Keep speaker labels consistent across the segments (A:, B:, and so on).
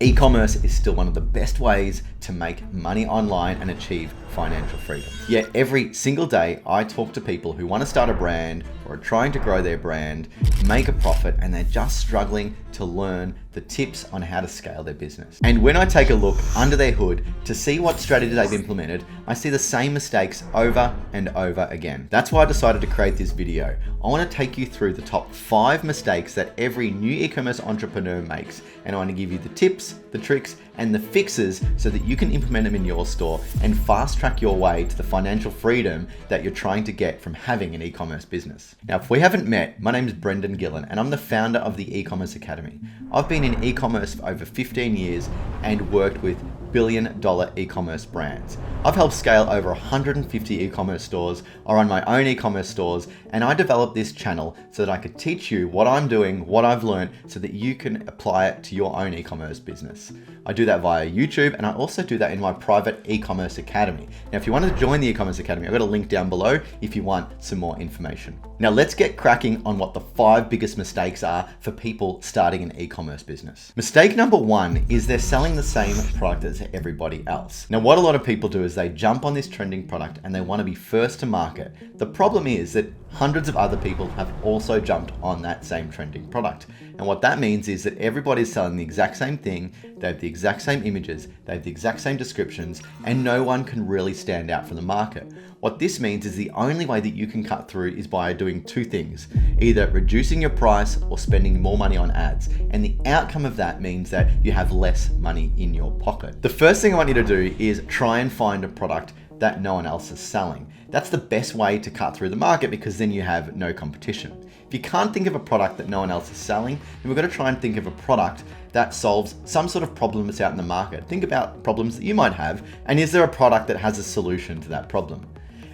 A: E-commerce is still one of the best ways to make money online and achieve financial freedom. Yet every single day I talk to people who want to start a brand or are trying to grow their brand, make a profit, and they're just struggling to learn the tips on how to scale their business. And when I take a look under their hood to see what strategy they've implemented, I see the same mistakes over and over again. That's why I decided to create this video. I want to take you through the top 5 mistakes that every new e-commerce entrepreneur makes, and I want to give you the tips, the tricks, and the fixes so that you can implement them in your store and fast track your way to the financial freedom that you're trying to get from having an e-commerce business. Now, if we haven't met, my name is Gillen and I'm the founder of the Ecommerce Academy. I've been in e-commerce for over 15 years and worked with billion-dollar e-commerce brands. I've helped scale over 150 e-commerce stores or run my own e-commerce stores, and I developed this channel so that I could teach you what I'm doing, what I've learned, so that you can apply it to your own e-commerce business. I do that via YouTube, and I also do that in my private e-commerce academy. Now, if you want to join the e-commerce academy, I've got a link down below if you want some more information. Now, let's get cracking on what the 5 biggest mistakes are for people starting an e-commerce business. Mistake number 1 is they're selling the same product as everybody else. Now, what a lot of people do is they jump on this trending product and they want to be first to market. The problem is that hundreds of other people have also jumped on that same trending product. And what that means is that everybody's selling the exact same thing, they have the exact same images, they have the exact same descriptions, and no one can really stand out from the market. What this means is the only way that you can cut through is by doing 2 things, either reducing your price or spending more money on ads. And the outcome of that means that you have less money in your pocket. The first thing I want you to do is try and find a product that no one else is selling. That's the best way to cut through the market because then you have no competition. If you can't think of a product that no one else is selling, then we've got to try and think of a product that solves some sort of problem that's out in the market. Think about problems that you might have, and is there a product that has a solution to that problem?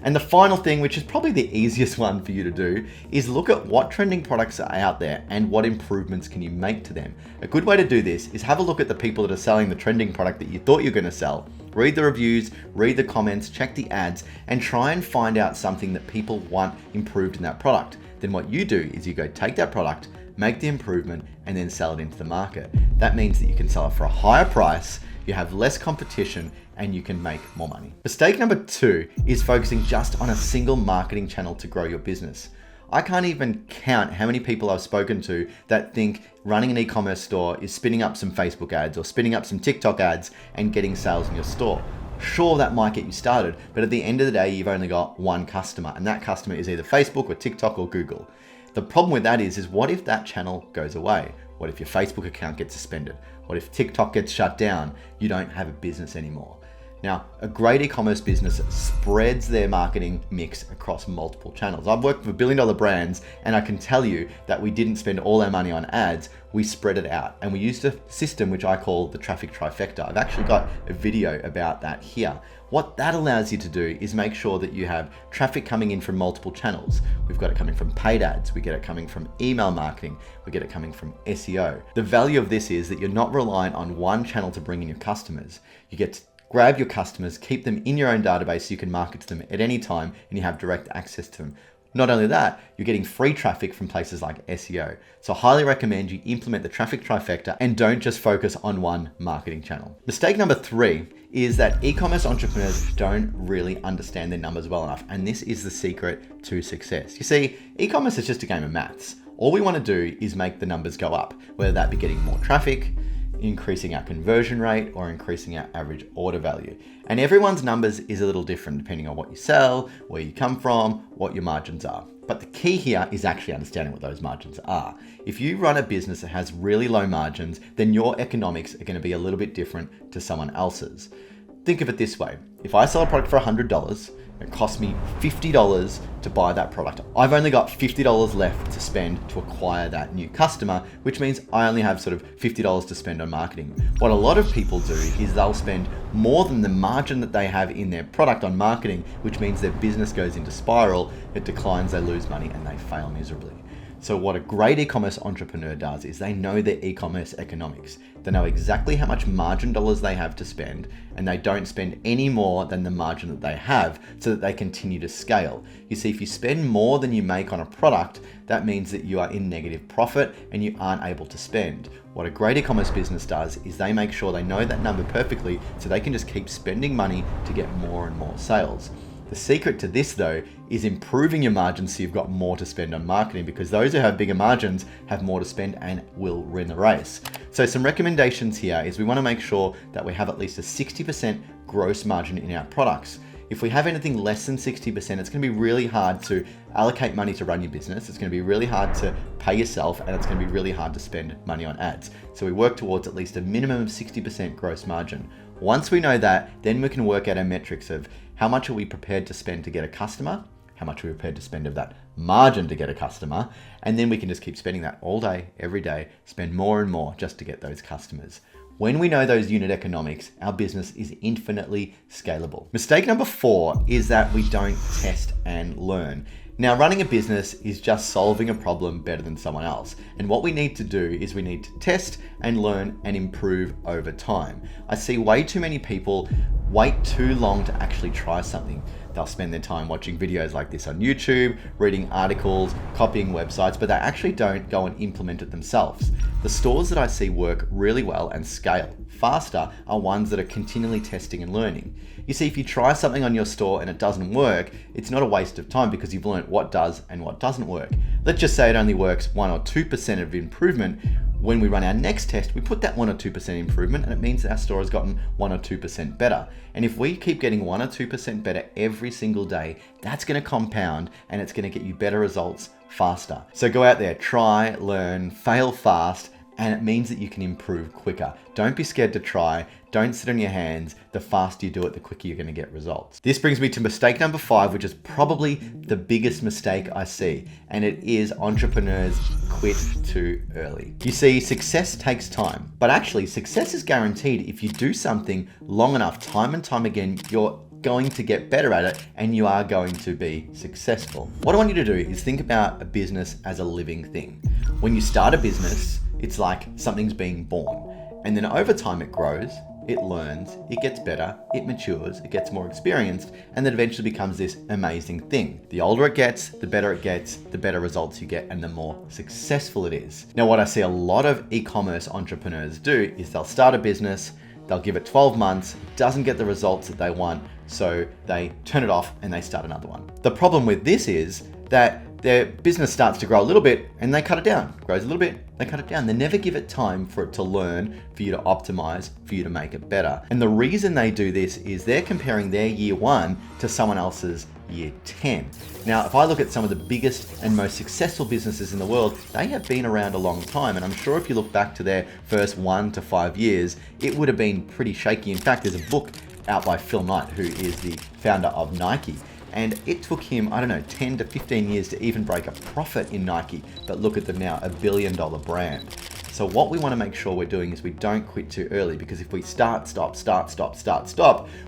A: And the final thing, which is probably the easiest one for you to do, is look at what trending products are out there and what improvements can you make to them. A good way to do this is have a look at the people that are selling the trending product that you thought you were going to sell. Read the reviews, read the comments, check the ads, and try and find out something that people want improved in that product. Then what you do is you go take that product, make the improvement, and then sell it into the market. That means that you can sell it for a higher price, you have less competition, and you can make more money. Mistake number 2 is focusing just on a single marketing channel to grow your business. I can't even count how many people I've spoken to that think running an e-commerce store is spinning up some Facebook ads or spinning up some TikTok ads and getting sales in your store. Sure, that might get you started, but at the end of the day, you've only got one customer, and that customer is either Facebook or TikTok or Google. The problem with that is what if that channel goes away? What if your Facebook account gets suspended? What if TikTok gets shut down? You don't have a business anymore. Now, a great e-commerce business spreads their marketing mix across multiple channels. I've worked with billion-dollar brands, and I can tell you that we didn't spend all our money on ads. We spread it out, and we used a system which I call the traffic trifecta. I've actually got a video about that here. What that allows you to do is make sure that you have traffic coming in from multiple channels. We've got it coming from paid ads, we get it coming from email marketing, we get it coming from SEO. The value of this is that you're not reliant on one channel to bring in your customers. You get to grab your customers, keep them in your own database so you can market to them at any time and you have direct access to them. Not only that, you're getting free traffic from places like SEO. So I highly recommend you implement the traffic trifecta and don't just focus on one marketing channel. Mistake number 3 is that e-commerce entrepreneurs don't really understand their numbers well enough. And this is the secret to success. You see, e-commerce is just a game of maths. All we want to do is make the numbers go up, whether that be getting more traffic, increasing our conversion rate, or increasing our average order value. And everyone's numbers is a little different depending on what you sell, where you come from, what your margins are. But the key here is actually understanding what those margins are. If you run a business that has really low margins, then your economics are going to be a little bit different to someone else's. Think of it this way. If I sell a product for $100, it costs me $50 to buy that product. I've only got $50 left to spend to acquire that new customer, which means I only have sort of $50 to spend on marketing. What a lot of people do is they'll spend more than the margin that they have in their product on marketing, which means their business goes into spiral, it declines, they lose money, and they fail miserably. So what a great e-commerce entrepreneur does is they know their e-commerce economics. They know exactly how much margin dollars they have to spend, and they don't spend any more than the margin that they have so that they continue to scale. You see, if you spend more than you make on a product, that means that you are in negative profit and you aren't able to spend. What a great e-commerce business does is they make sure they know that number perfectly so they can just keep spending money to get more and more sales. The secret to this though is improving your margins so you've got more to spend on marketing, because those who have bigger margins have more to spend and will win the race. So some recommendations here is we want to make sure that we have at least a 60% gross margin in our products. If we have anything less than 60%, it's going to be really hard to allocate money to run your business. It's going to be really hard to pay yourself, and it's going to be really hard to spend money on ads. So we work towards at least a minimum of 60% gross margin. Once we know that, then we can work out our metrics of how much are we prepared to spend to get a customer, how much are we prepared to spend of that margin to get a customer, and then we can just keep spending that all day, every day, spend more and more just to get those customers. When we know those unit economics, our business is infinitely scalable. Mistake number 4 is that we don't test and learn. Now, running a business is just solving a problem better than someone else. And what we need to do is we need to test and learn and improve over time. I see way too many people wait too long to actually try something. They'll spend their time watching videos like this on YouTube, reading articles, copying websites, but they actually don't go and implement it themselves. The stores that I see work really well and scale faster are ones that are continually testing and learning. You see, if you try something on your store and it doesn't work, it's not a waste of time because you've learned what does and what doesn't work. Let's just say it only works 1 or 2% of improvement. When we run our next test, we put that 1 or 2% improvement, and it means that our store has gotten 1 or 2% better. And if we keep getting 1 or 2% better every single day, that's going to compound and it's going to get you better results faster. So go out there, try, learn, fail fast, and it means that you can improve quicker. Don't be scared to try. Don't sit on your hands. The faster you do it, the quicker you're going to get results. This brings me to mistake number 5, which is probably the biggest mistake I see, and it is entrepreneurs quit too early. You see, success takes time, but actually success is guaranteed. If you do something long enough, time and time again, you're going to get better at it and you are going to be successful. What I want you to do is think about a business as a living thing. When you start a business, it's like something's being born, and then over time it grows, it learns, it gets better, it matures, it gets more experienced, and then eventually becomes this amazing thing. The older it gets, the better results you get, and the more successful it is. Now, what I see a lot of e-commerce entrepreneurs do is they'll start a business, they'll give it 12 months, doesn't get the results that they want, so they turn it off and they start another one. The problem with this is that their business starts to grow a little bit and they cut it down. Grows a little bit, they cut it down. They never give it time for it to learn, for you to optimize, for you to make it better. And the reason they do this is they're comparing their year 1 to someone else's year 10. Now, if I look at some of the biggest and most successful businesses in the world, they have been around a long time. And I'm sure if you look back to their first 1 to 5 years, it would have been pretty shaky. In fact, there's a book out by Phil Knight, who is the founder of Nike. And it took him, 10 to 15 years to even break a profit in Nike. But look at them now, $1 billion brand. So what we want to make sure we're doing is we don't quit too early, because if we start, stop,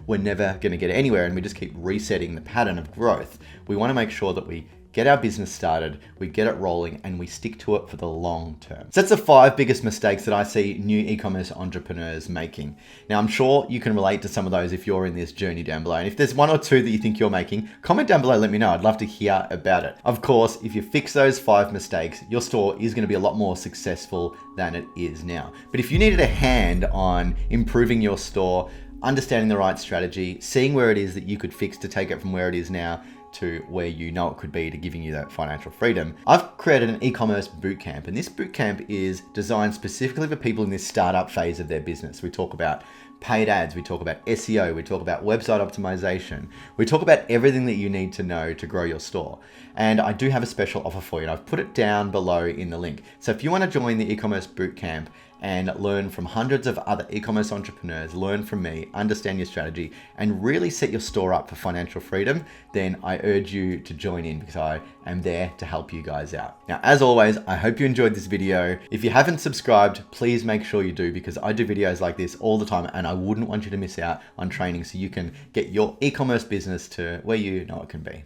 A: we're never going to get anywhere, and we just keep resetting the pattern of growth. We want to make sure that we get our business started, we get it rolling, and we stick to it for the long term. So that's the 5 biggest mistakes that I see new e-commerce entrepreneurs making. Now, I'm sure you can relate to some of those if you're in this journey down below. And if there's 1 or 2 that you think you're making, comment down below, let me know. I'd love to hear about it. Of course, if you fix those 5 mistakes, your store is going to be a lot more successful than it is now. But if you needed a hand on improving your store, understanding the right strategy, seeing where it is that you could fix to take it from where it is now to where you know it could be, to giving you that financial freedom, I've created an e-commerce bootcamp, and this bootcamp is designed specifically for people in this startup phase of their business. We talk about paid ads, we talk about SEO, we talk about website optimization, we talk about everything that you need to know to grow your store. And I do have a special offer for you, and I've put it down below in the link. So if you want to join the e-commerce bootcamp and learn from hundreds of other e-commerce entrepreneurs, learn from me, understand your strategy, and really set your store up for financial freedom, then I urge you to join in, because I am there to help you guys out. Now, as always, I hope you enjoyed this video. If you haven't subscribed, please make sure you do, because I do videos like this all the time, and I wouldn't want you to miss out on training so you can get your e-commerce business to where you know it can be.